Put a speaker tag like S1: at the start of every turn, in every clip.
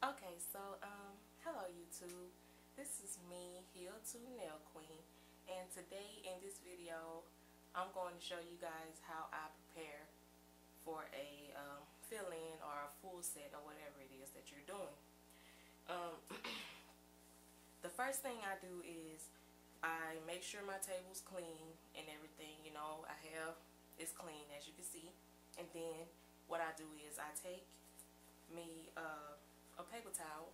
S1: Okay, so hello YouTube. This is me, Heel to Nail Queen, and today in this video, I'm going to show you guys how I prepare for a fill-in or a full set or whatever it is that you're doing. The first thing I do is I make sure my table's clean and everything. You know, it's clean as you can see, and then what I do is I take me a paper towel.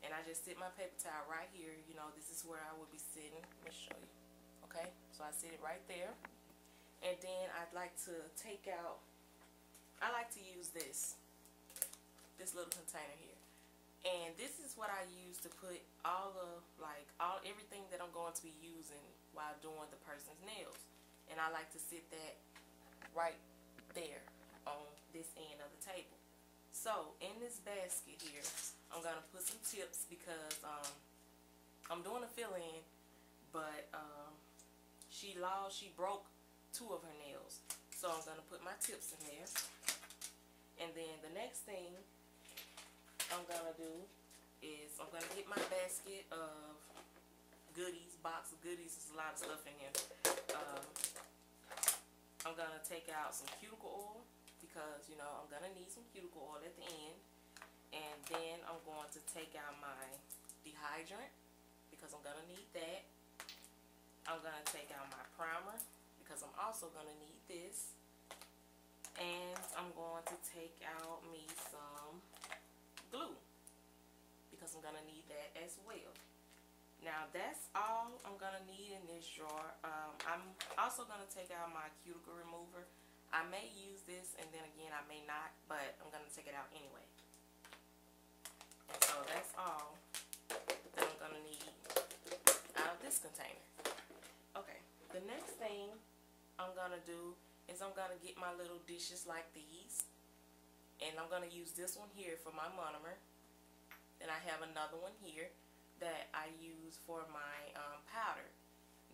S1: And I just sit my paper towel right here. You know, this is where I would be sitting. Let me show you. Okay, so I sit it right there. And then I'd like to take out, I like to use this little container here. And this is what I use to put everything that I'm going to be using while doing the person's nails. And I like to sit that right there on this end of the table. So in this basket here, I'm going to put some tips because I'm doing a fill-in, but she broke 2 of her nails. So I'm going to put my tips in there. And then the next thing I'm going to do is I'm going to get my basket of goodies, box of goodies. There's a lot of stuff in here. I'm going to take out some cuticle oil, because, you know, I'm going to need some cuticle oil at the end. And then I'm going to take out my dehydrant, because I'm going to need that. I'm going to take out my primer, because I'm also going to need this. And I'm going to take out me some glue, because I'm going to need that as well. Now that's all I'm going to need in this drawer. I'm also going to take out my cuticle remover. I may use this, and then again I may not, but I'm going to take it out anyway. And so that's all that I'm going to need out of this container. Okay, the next thing I'm going to do is I'm going to get my little dishes like these, and I'm going to use this one here for my monomer. Then I have another one here that I use for my powder.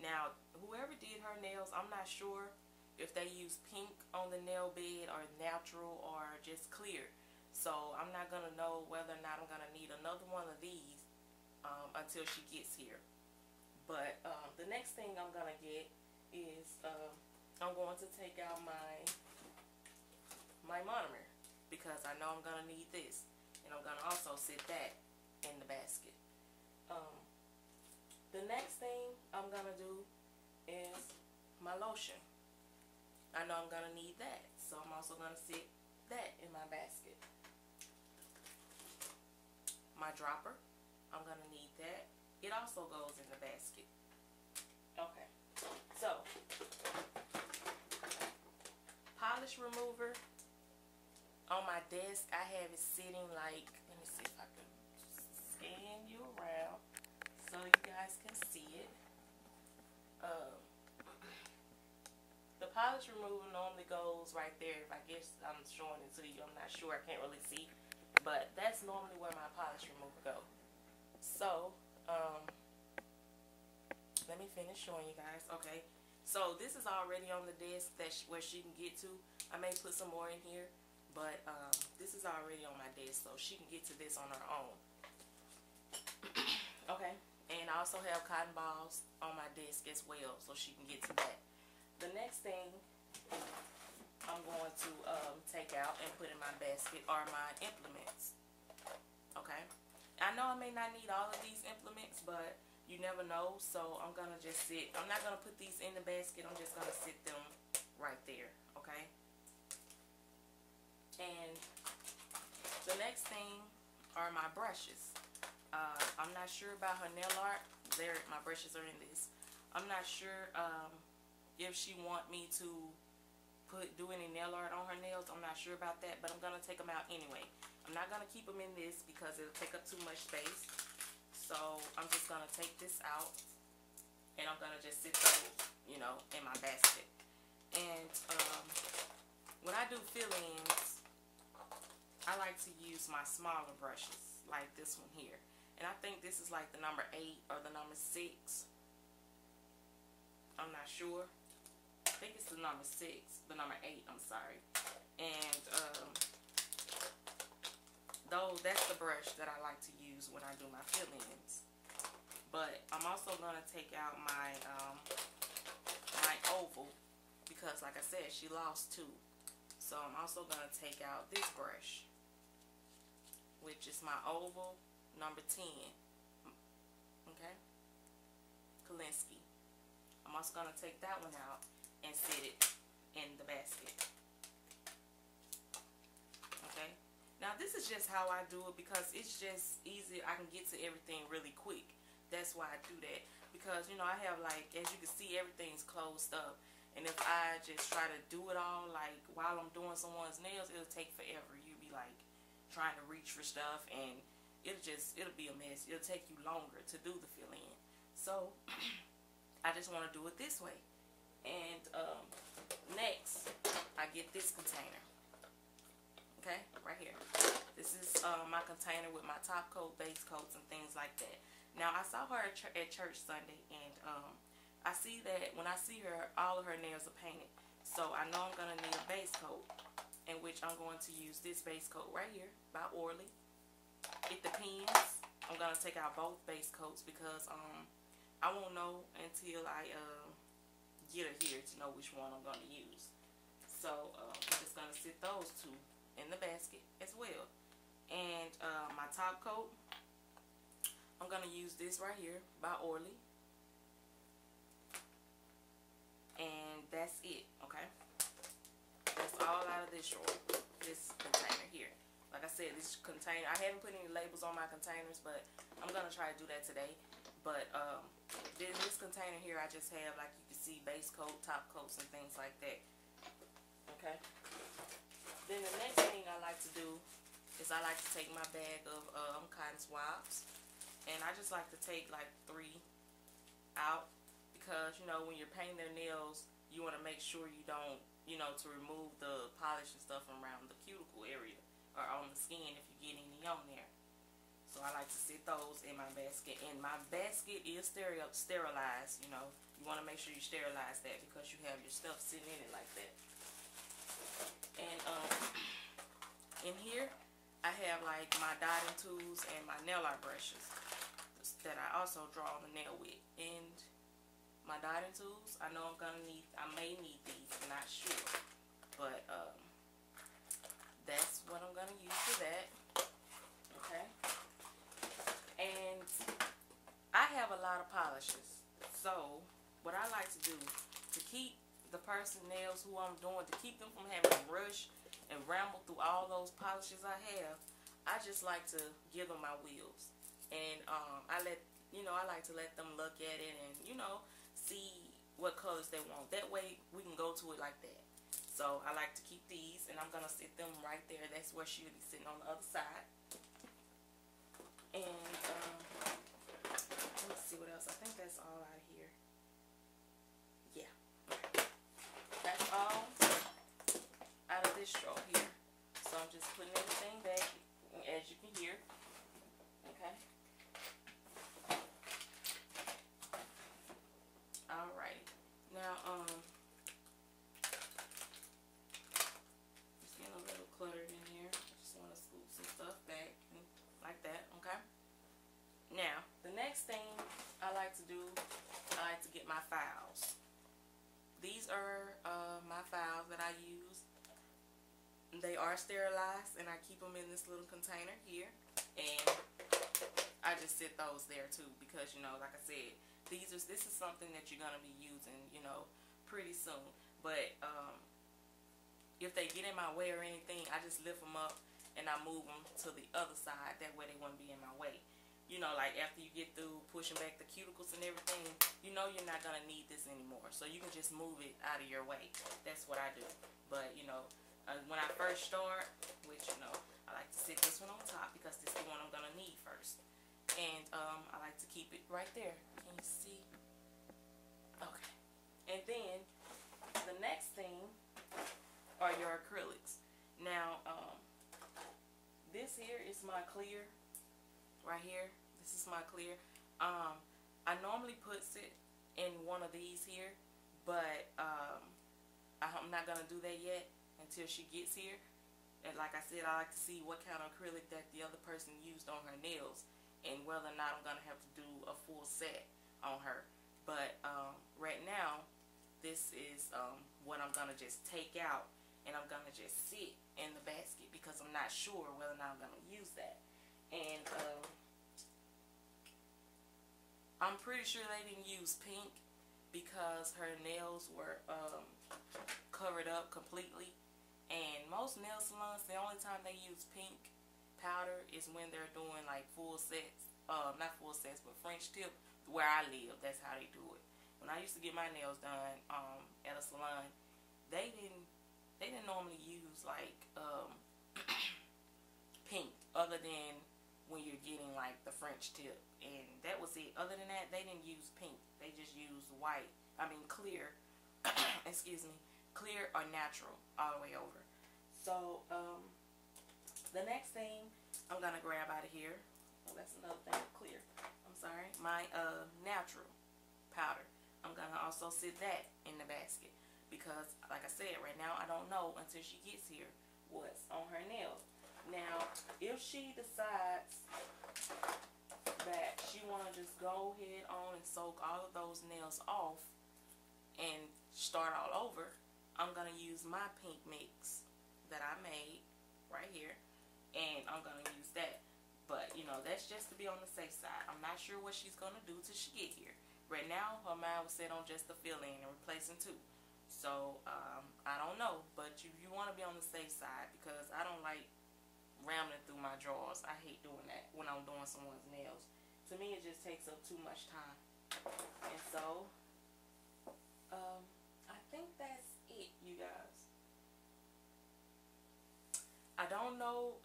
S1: Now, whoever did her nails, I'm not sure if they use pink on the nail bed or natural or just clear. So I'm not going to know whether or not I'm going to need another one of these until she gets here. But the next thing I'm going to get is I'm going to take out my monomer, because I know I'm going to need this. And I'm going to also sit that in the basket. The next thing I'm going to do is my lotion. I know I'm going to need that, so I'm also going to sit that in my basket. My dropper, I'm going to need that. It also goes in the basket. Okay, so polish remover. On my desk, I have it sitting like, let me see if I can scan you around so you guys can see it. The polish remover normally goes right there. I guess I'm showing it to you. I'm not sure. I can't really see. But that's normally where my polish remover goes. So, let me finish showing you guys. Okay. So, this is already on the desk where she can get to. I may put some more in here. But, this is already on my desk. So, she can get to this on her own. Okay. And I also have cotton balls on my desk as well, so she can get to that. The next thing I'm going to take out and put in my basket are my implements. Okay. I know I may not need all of these implements, but you never know, so I'm going to just sit. I'm not going to put these in the basket. I'm just going to sit them right there. Okay. And the next thing are my brushes. I'm not sure about her nail art. My brushes are in this. I'm not sure if she want me to do any nail art on her nails. I'm not sure about that, but I'm going to take them out anyway. I'm not going to keep them in this because it'll take up too much space. So I'm just going to take this out, and I'm going to just sit those, you know, in my basket. And when I do fill-ins, I like to use my smaller brushes, like this one here. And I think this is like the number 8 or the number 6. I'm not sure. I think it's the number 6, the number 8, I'm sorry. And that's the brush that I like to use when I do my fill-ins. But I'm also going to take out my my oval, because like I said, she lost 2. So I'm also going to take out this brush, which is my oval number 10. Okay, Kalinsky. I'm also going to take that one out and set it in the basket. Okay, now this is just how I do it, because it's just easy. I can get to everything really quick. That's why I do that, because you know, I have, like, as you can see, everything's closed up, and if I just try to do it all like while I'm doing someone's nails, it'll take forever. You'll be like trying to reach for stuff, and it'll be a mess. It'll take you longer to do the fill-in. So I just want to do it this way. And next, I get this container. Okay, right here. This is my container with my top coat, base coats, and things like that. Now, I saw her at church Sunday, and I see that when I see her, all of her nails are painted. So I know I'm going to need a base coat, in which I'm going to use this base coat right here by Orly. It depends. I'm going to take out both base coats, because I won't know until I get her here to know which one I'm going to use. So I'm just going to sit those 2 in the basket as well. And my top coat, I'm going to use this right here by Orly. And that's it, okay? That's all out of this drawer, this container here. Like I said, this container, I haven't put any labels on my containers, but I'm going to try to do that today. But this container here, I just have, like you can see, base coat, top coats, and things like that. Okay? Then the next thing I like to do is I like to take my bag of cotton swabs. And I just like to take like 3 out, because you know, when you're painting their nails, you want to make sure you don't, you know, to remove the polish and stuff around the cuticle area or on the skin if you get any on there. So I like to sit those in my basket, and my basket is sterilized. You know, you want to make sure you sterilize that, because you have your stuff sitting in it like that. And in here I have like my dotting tools and my nail art brushes that I also draw on the nail with. And my dotting tools, I know I may need these, I'm not sure, but that's what I'm gonna use for that. Okay. And I have a lot of polishes, so what I like to do to keep the person nails who I'm doing, to keep them from having to rush and ramble through all those polishes I have, I just like to give them my wheels. And I like to let them look at it and, you know, see what colors they want. That way we can go to it like that. So I like to keep these, and I'm going to sit them right there. That's where she'll be sitting, on the other side. And let's see what else. I think that's all out of here. Yeah. That's all out of this drawer here. So I'm just putting everything back, as you can hear. Okay. Alright. Now, it's getting a little cluttered in here. I just want to scoop some stuff back like that. Okay. Now, the next thing I like to do, I like to get my files. These are my files that I use. They are sterilized, and I keep them in this little container here. And I just sit those there too, because, you know, like I said, this is something that you're going to be using, you know, pretty soon. But if they get in my way or anything, I just lift them up and I move them to the other side. That way they won't be in my way. You know, like after you get through pushing back the cuticles and everything, you know you're not going to need this anymore. So you can just move it out of your way. That's what I do. But, you know, when I first start, which, you know, I like to sit this one on top, because this is the one I'm going to need first. And I like to keep it right there. Can you see? Okay. And then the next thing are your acrylics. Now, this here is my clear. Right here. This is my clear. I normally put it in one of these here, but I'm not going to do that yet until she gets here. And like I said, I like to see what kind of acrylic that the other person used on her nails, and whether or not I'm going to have to do a full set on her. But right now, this is what I'm going to just take out, and I'm going to just sit in the basket because I'm not sure whether or not I'm going to use that. And I'm pretty sure they didn't use pink because her nails were covered up completely. And most nail salons, the only time they use pink powder is when they're doing like full sets, not full sets, but French tip. Where I live, that's how they do it. When I used to get my nails done at a salon, they didn't normally use like pink, other than when you're getting like the French tip, and that was it. Other than that, they didn't use pink. They just used clear. Excuse me. Clear or natural all the way over. So the next thing I'm gonna grab out of here, oh, that's another thing, clear, I'm sorry, my natural powder. I'm gonna also sit that in the basket because, like I said, right now I don't know until she gets here what's on her nails. Now if she decides that she wanna just go ahead on and soak all of those nails off and start all over, I'm going to use my pink mix that I made right here, and I'm going to use that. But, you know, that's just to be on the safe side. I'm not sure what she's going to do till she get here. Right now, her mind was set on just the fill-in and replacing two. So, I don't know, but you want to be on the safe side because I don't like rambling through my drawers. I hate doing that when I'm doing someone's nails. To me, it just takes up too much time. And so, I think that's it, you guys. I don't know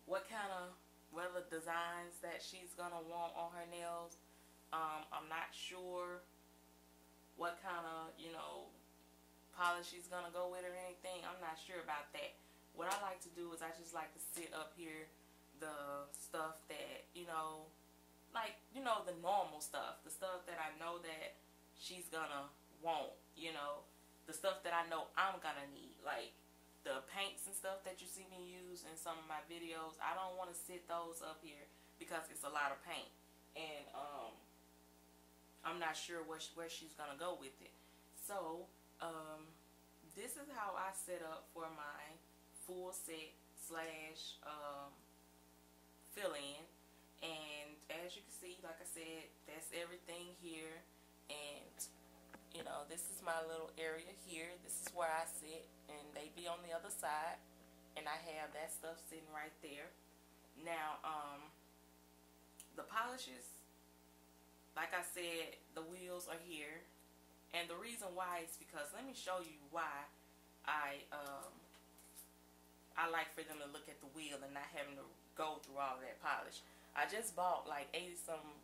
S1: what kind of designs that she's gonna want on her nails. I'm not sure what kind of, you know, polish she's gonna go with or anything. I'm not sure about that. What I like to do is I just like to sit up here the stuff that, you know, like, you know, the normal stuff, the stuff that I know that she's gonna want, you know, the stuff that I know I'm gonna need, like the paints and stuff that you see me use in some of my videos. I don't want to sit those up here because it's a lot of paint, and I'm not sure where she's gonna go with it. So this is how I set up for my full set slash fill-in. And as you can see, like I said, that's everything here. And you know, this is my little area here. This is where I sit, and they be on the other side, and I have that stuff sitting right there. Now the polishes, like I said, the wheels are here, and the reason why is because, let me show you why I like for them to look at the wheel and not having to go through all of that polish. I just bought like 80 some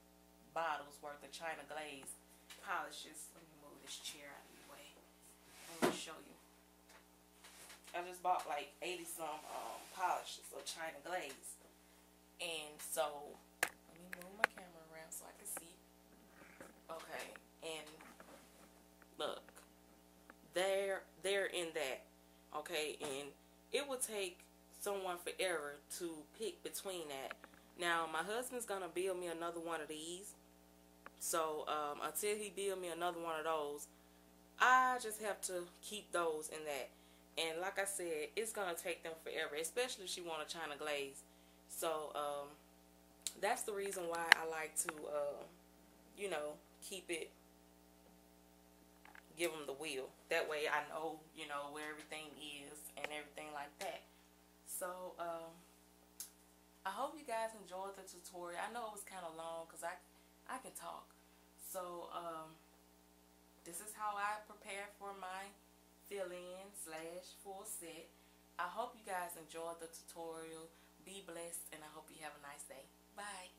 S1: bottles worth of China Glaze polishes. Let me move this chair out of the way. Let me show you. I just bought like 80 some polishes of China Glaze. And so, let me move my camera around so I can see. Okay, and look, they're in that. Okay, and it will take someone forever to pick between that. Now, my husband's gonna build me another one of these. So, until he build me another one of those, I just have to keep those in that. And like I said, it's gonna take them forever, especially if she want a China Glaze. So, that's the reason why I like to, you know, keep it, give them the wheel. That way I know, you know, where everything is and everything like that. So, I hope you guys enjoyed the tutorial. I know it was kind of long because I can talk. So, this is how I prepare for my fill-in slash full set. I hope you guys enjoyed the tutorial. Be blessed, and I hope you have a nice day. Bye.